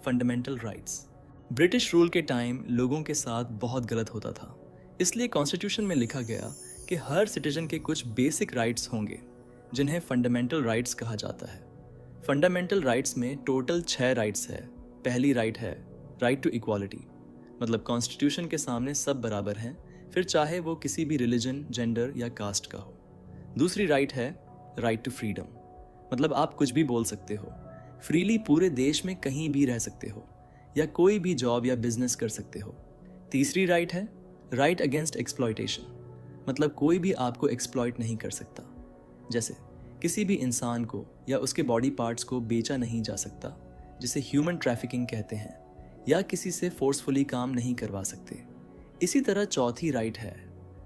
Fundamental rights. British rule के time लोगों के साथ बहुत गलत होता था, इसलिए कॉन्स्टिट्यूशन में लिखा गया कि हर सिटीजन के कुछ बेसिक राइट्स होंगे जिन्हें फंडामेंटल राइट्स कहा जाता है। फंडामेंटल राइट्स में टोटल 6 राइट्स है। पहली राइट है राइट टू इक्वालिटी, मतलब कॉन्स्टिट्यूशन के सामने सब बराबर हैं, फिर चाहे वो किसी भी रिलीजन, जेंडर या कास्ट का हो। दूसरी राइट है राइट टू फ्रीडम, मतलब आप कुछ भी बोल सकते हो, फ्रीली पूरे देश में कहीं भी रह सकते हो या कोई भी जॉब या बिजनेस कर सकते हो। तीसरी राइट है राइट अगेंस्ट एक्सप्लॉयटेशन, मतलब कोई भी आपको एक्सप्लॉयट नहीं कर सकता, जैसे किसी भी इंसान को या उसके बॉडी पार्ट्स को बेचा नहीं जा सकता, जिसे ह्यूमन ट्रैफिकिंग कहते हैं, या किसी से फोर्सफुली काम नहीं करवा सकते। इसी तरह चौथी राइट है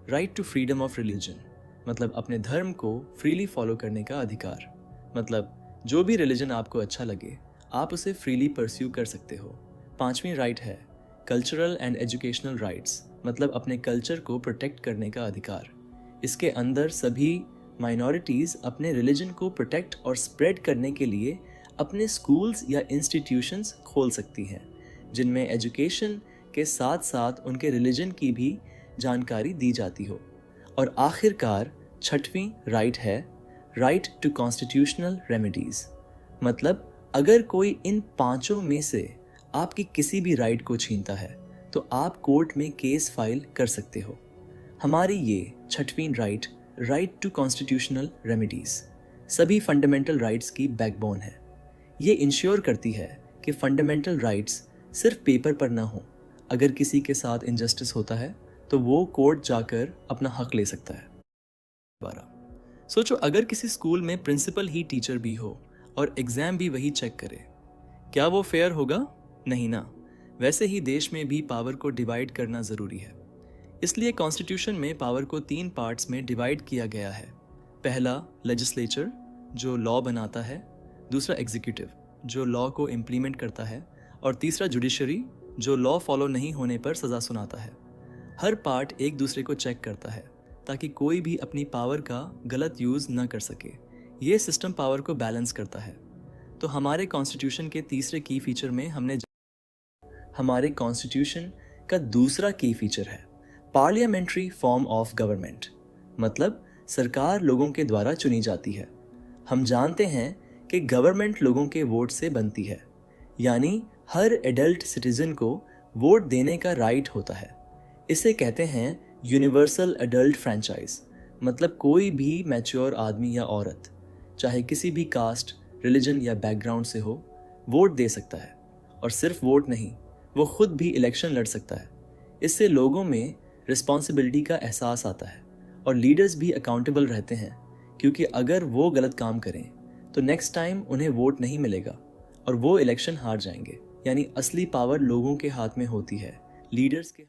right to freedom of religion, मतलब अपने धर्म को फ्रीली फॉलो करने का अधिकार, मतलब जो भी रिलीजन आपको अच्छा लगे आप उसे फ्रीली परस्यू कर सकते हो। पांचवी राइट है कल्चरल एंड एजुकेशनल राइट्स, मतलब अपने कल्चर को प्रोटेक्ट करने का अधिकार। इसके अंदर सभी माइनॉरिटीज़ अपने रिलीजन को प्रोटेक्ट और स्प्रेड करने के लिए अपने स्कूल्स या इंस्टीट्यूशंस खोल सकती हैं, जिनमें एजुकेशन के साथ साथ उनके रिलीजन की भी जानकारी दी जाती हो। और आखिरकार छठवीं राइट है राइट टू कॉन्स्टिट्यूशनल रेमेडीज़, मतलब अगर कोई इन पांचों में से आपकी किसी भी राइट को छीनता है तो आप कोर्ट में केस फाइल कर सकते हो। हमारी ये छठवीं राइट टू कॉन्स्टिट्यूशनल रेमेडीज़ सभी फंडामेंटल राइट्स की बैकबोन है। ये इंश्योर करती है कि फंडामेंटल राइट्स सिर्फ पेपर पर ना हो। अगर किसी के साथ इनजस्टिस होता है तो वो कोर्ट जाकर अपना हक ले सकता है। 12 सोचो, अगर किसी स्कूल में प्रिंसिपल ही टीचर भी हो और एग्ज़ाम भी वही चेक करे, क्या वो फेयर होगा? नहीं ना। वैसे ही देश में भी पावर को डिवाइड करना ज़रूरी है, इसलिए कॉन्स्टिट्यूशन में पावर को 3 पार्ट्स में डिवाइड किया गया है। पहला लेजिस्लेचर जो लॉ बनाता है, दूसरा एग्जीक्यूटिव जो लॉ को इम्प्लीमेंट करता है, और तीसरा जुडिशरी जो लॉ फॉलो नहीं होने पर सज़ा सुनाता है। हर पार्ट एक दूसरे को चेक करता है ताकि कोई भी अपनी पावर का गलत यूज़ न कर सके। ये सिस्टम पावर को बैलेंस करता है। तो हमारे कॉन्स्टिट्यूशन के तीसरे की फीचर में हमारे कॉन्स्टिट्यूशन का दूसरा की फीचर है पार्लियामेंट्री फॉर्म ऑफ गवर्नमेंट, मतलब सरकार लोगों के द्वारा चुनी जाती है। हम जानते हैं कि गवर्नमेंट लोगों के वोट से बनती है, यानी हर एडल्ट सिटीजन को वोट देने का राइट होता है। इसे कहते हैं यूनिवर्सल एडल्ट फ्रेंचाइज, मतलब कोई भी मैच्योर आदमी या औरत, चाहे किसी भी कास्ट, रिलीजन या बैकग्राउंड से हो, वोट दे सकता है। और सिर्फ वोट नहीं, वो खुद भी इलेक्शन लड़ सकता है। इससे लोगों में रिस्पॉन्सिबिलिटी का एहसास आता है और लीडर्स भी अकाउंटेबल रहते हैं, क्योंकि अगर वो गलत काम करें तो नेक्स्ट टाइम उन्हें वोट नहीं मिलेगा और वो इलेक्शन हार जाएंगे। यानी असली पावर लोगों के हाथ में होती है, लीडर्स के